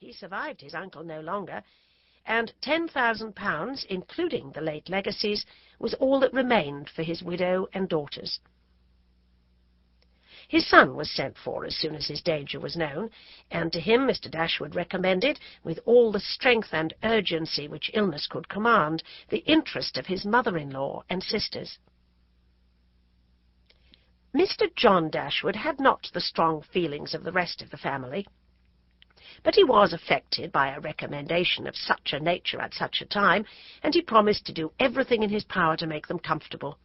He survived his uncle no longer, and £10,000, including the late legacies, was all that remained for his widow and daughters. His son was sent for as soon as his danger was known, and to him Mr. Dashwood recommended, with all the strength and urgency which illness could command, the interest of his mother-in-law and sisters. Mr. John Dashwood had not the strong feelings of the rest of the family, but he was affected by a recommendation of such a nature at such a time, and he promised to do everything in his power to make them comfortable.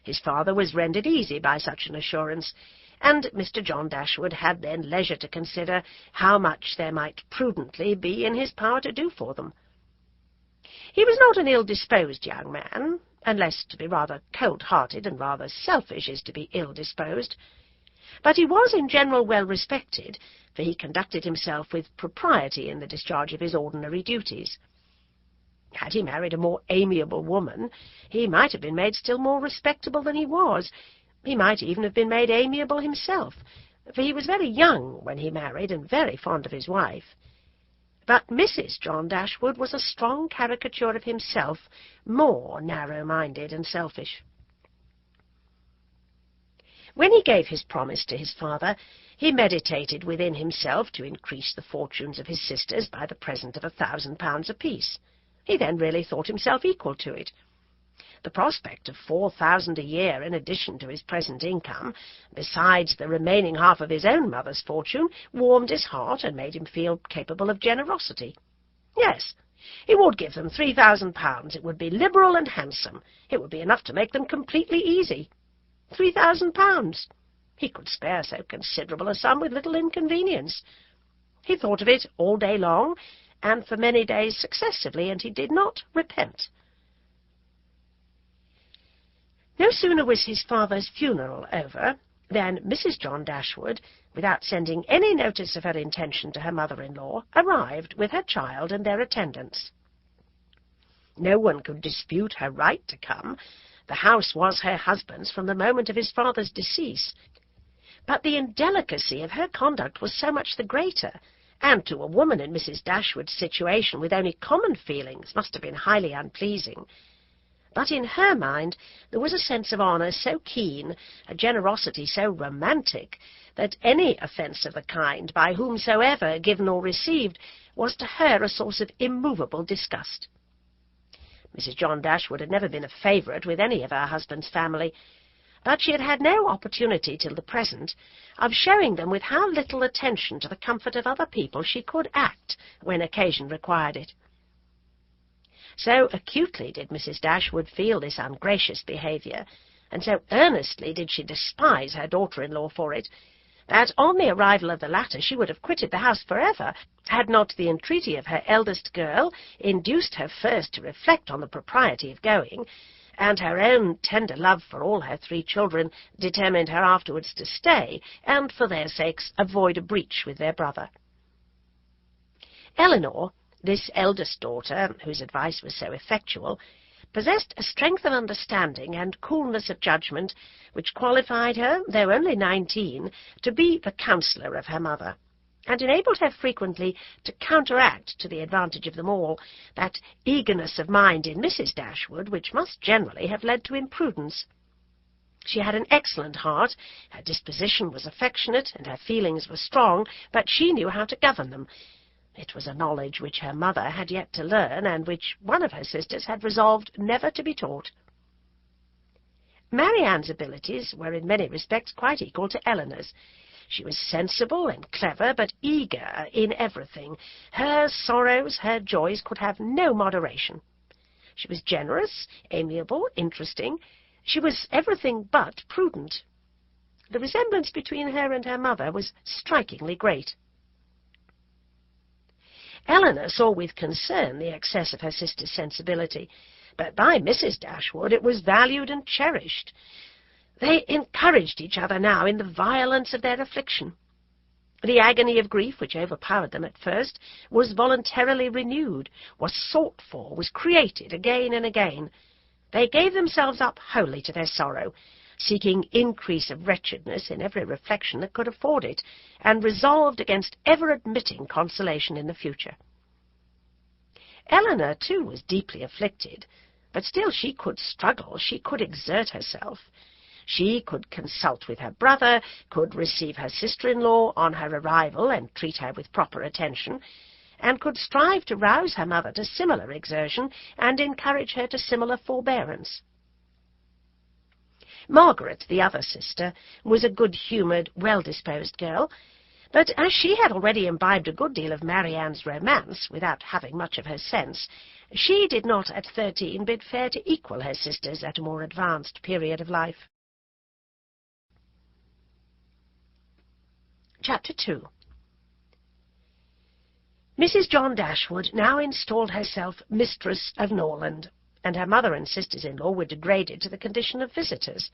His father was rendered easy by such an assurance, and Mr. John Dashwood had then leisure to consider how much there might prudently be in his power to do for them. He was not an ill-disposed young man, unless to be rather cold-hearted and rather selfish is to be ill-disposed, but he was in general well respected, for he conducted himself with propriety in the discharge of his ordinary duties. Had he married a more amiable woman, he might have been made still more respectable than he was. He might even have been made amiable himself, for he was very young when he married and very fond of his wife. But Mrs. John Dashwood was a strong caricature of himself, more narrow-minded and selfish. When he gave his promise to his father, he meditated within himself to increase the fortunes of his sisters by the present of £1,000 apiece. He then really thought himself equal to it. The prospect of £4,000 a year in addition to his present income, besides the remaining half of his own mother's fortune, warmed his heart and made him feel capable of generosity. Yes, he would give them £3,000. It would be liberal and handsome. It would be enough to make them completely easy. £3,000! He could spare so considerable a sum with little inconvenience. He thought of it all day long, and for many days successively, and he did not repent. No sooner was his father's funeral over than Mrs. John Dashwood, without sending any notice of her intention to her mother-in-law, arrived with her child and their attendants. No one could dispute her right to come. The house was her husband's from the moment of his father's decease. But the indelicacy of her conduct was so much the greater, and to a woman in Mrs. Dashwood's situation with only common feelings must have been highly unpleasing. But in her mind there was a sense of honour so keen, a generosity so romantic, that any offence of the kind, by whomsoever given or received, was to her a source of immovable disgust. Mrs. John Dashwood had never been a favourite with any of her husband's family, but she had had no opportunity till the present of showing them with how little attention to the comfort of other people she could act when occasion required it. So acutely did Mrs. Dashwood feel this ungracious behaviour, and so earnestly did she despise her daughter-in-law for it, that on the arrival of the latter she would have quitted the house for ever, had not the entreaty of her eldest girl induced her first to reflect on the propriety of going, and her own tender love for all her 3 children determined her afterwards to stay, and for their sakes avoid a breach with their brother. Eleanor, this eldest daughter, whose advice was so effectual, possessed a strength of understanding and coolness of judgment which qualified her, though only 19, to be the counsellor of her mother, and enabled her frequently to counteract, to the advantage of them all, that eagerness of mind in Mrs. Dashwood which must generally have led to imprudence. She had an excellent heart, her disposition was affectionate, and her feelings were strong, but she knew how to govern them. It was a knowledge which her mother had yet to learn, and which one of her sisters had resolved never to be taught. Marianne's abilities were in many respects quite equal to Eleanor's. She was sensible and clever, but eager in everything. Her sorrows, her joys, could have no moderation. She was generous, amiable, interesting. She was everything but prudent. The resemblance between her and her mother was strikingly great. Eleanor saw with concern the excess of her sister's sensibility, but by Mrs. Dashwood it was valued and cherished. They encouraged each other now in the violence of their affliction. The agony of grief which overpowered them at first was voluntarily renewed, was sought for, was created again and again. They gave themselves up wholly to their sorrow, seeking increase of wretchedness in every reflection that could afford it, and resolved against ever admitting consolation in the future. Eleanor, too, was deeply afflicted, but still she could struggle, she could exert herself. She could consult with her brother, could receive her sister-in-law on her arrival and treat her with proper attention, and could strive to rouse her mother to similar exertion and encourage her to similar forbearance. Margaret, the other sister, was a good-humoured, well-disposed girl, but as she had already imbibed a good deal of Marianne's romance without having much of her sense, she did not at 13 bid fair to equal her sisters at a more advanced period of life. Chapter 2. Mrs. John Dashwood now installed herself mistress of Norland, and her mother and sisters-in-law were degraded to the condition of visitors.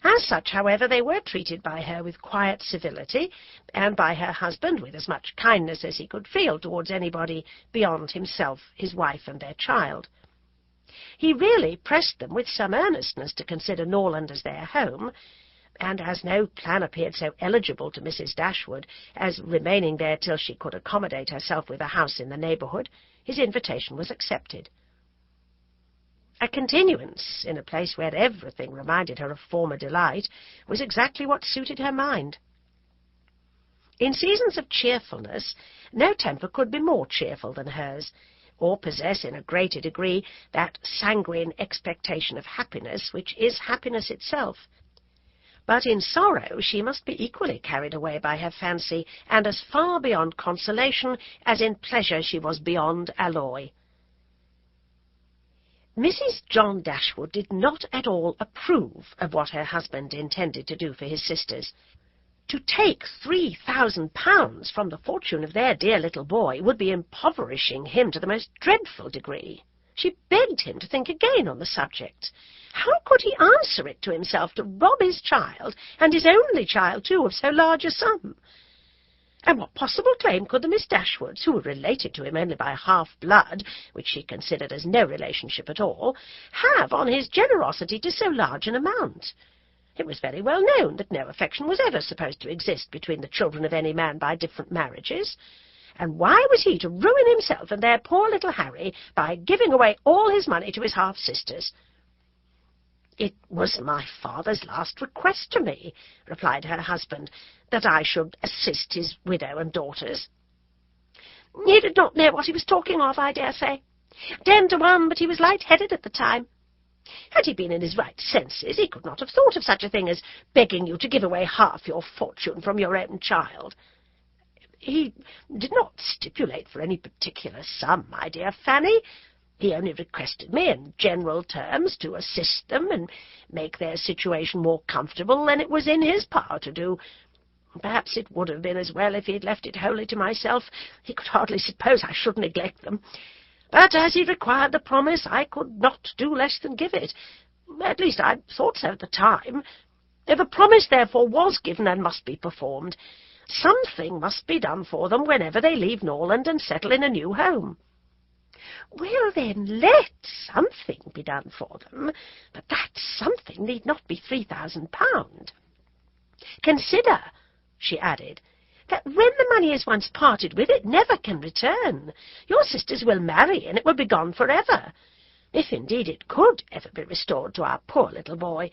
As such, however, they were treated by her with quiet civility, and by her husband with as much kindness as he could feel towards anybody beyond himself, his wife, and their child. He really pressed them with some earnestness to consider Norland as their home, and as no plan appeared so eligible to Mrs. Dashwood as remaining there till she could accommodate herself with a house in the neighbourhood, his invitation was accepted. A continuance in a place where everything reminded her of former delight was exactly what suited her mind. In seasons of cheerfulness, no temper could be more cheerful than hers, or possess in a greater degree that sanguine expectation of happiness which is happiness itself. But in sorrow she must be equally carried away by her fancy, and as far beyond consolation as in pleasure she was beyond alloy. Mrs. John Dashwood did not at all approve of what her husband intended to do for his sisters. To take £3,000 from the fortune of their dear little boy would be impoverishing him to the most dreadful degree. She begged him to think again on the subject. How could he answer it to himself to rob his child, and his only child too, of so large a sum? And what possible claim could the Miss Dashwoods, who were related to him only by half-blood, which she considered as no relationship at all, have on his generosity to so large an amount? It was very well known that no affection was ever supposed to exist between the children of any man by different marriages. And why was he to ruin himself and their poor little Harry by giving away all his money to his half-sisters? "It was my father's last request to me," replied her husband, "that I should assist his widow and daughters." "He did not know what he was talking of, I dare say. 10 to 1, but he was light-headed at the time. Had he been in his right senses, he could not have thought of such a thing as begging you to give away half your fortune from your own child. He did not stipulate for any particular sum, my dear Fanny. He only requested me in general terms to assist them and make their situation more comfortable than it was in his power to do. Perhaps it would have been as well if he had left it wholly to myself. He could hardly suppose I should neglect them. But as he required the promise, I could not do less than give it. At least I thought so at the time. The promise, therefore, was given and must be performed. Something must be done for them whenever they leave Norland and settle in a new home." "Well, then, let something be done for them, but that something need not be £3,000. Consider," she added, "that when the money is once parted with, it never can return. Your sisters will marry, and it will be gone for ever, if indeed it could ever be restored to our poor little boy."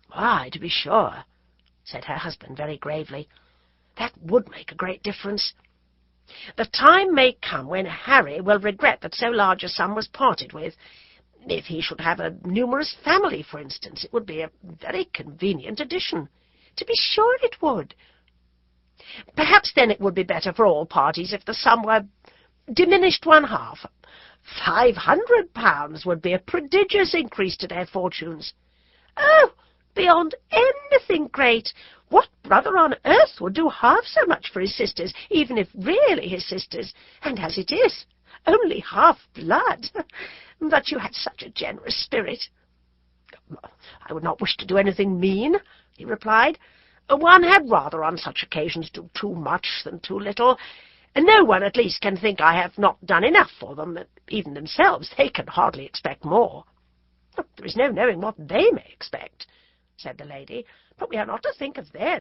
"Why, to be sure," said her husband very gravely, "that would make a great difference. The time may come when Harry will regret that so large a sum was parted with. If he should have a numerous family, for instance, it would be a very convenient addition." "To be sure it would." "Perhaps then it would be better for all parties if the sum were diminished one half. £500 would be a prodigious increase to their fortunes." "Oh, beyond anything great! What brother on earth would do half so much for his sisters, even if really his sisters, and as it is, only half-blood? But you had such a generous spirit." "I would not wish to do anything mean," he replied. "One had rather on such occasions do too much than too little. No one, at least, can think I have not done enough for them. Even themselves, they can hardly expect more." "There is no knowing what they may expect," said the lady, "but we are not to think of their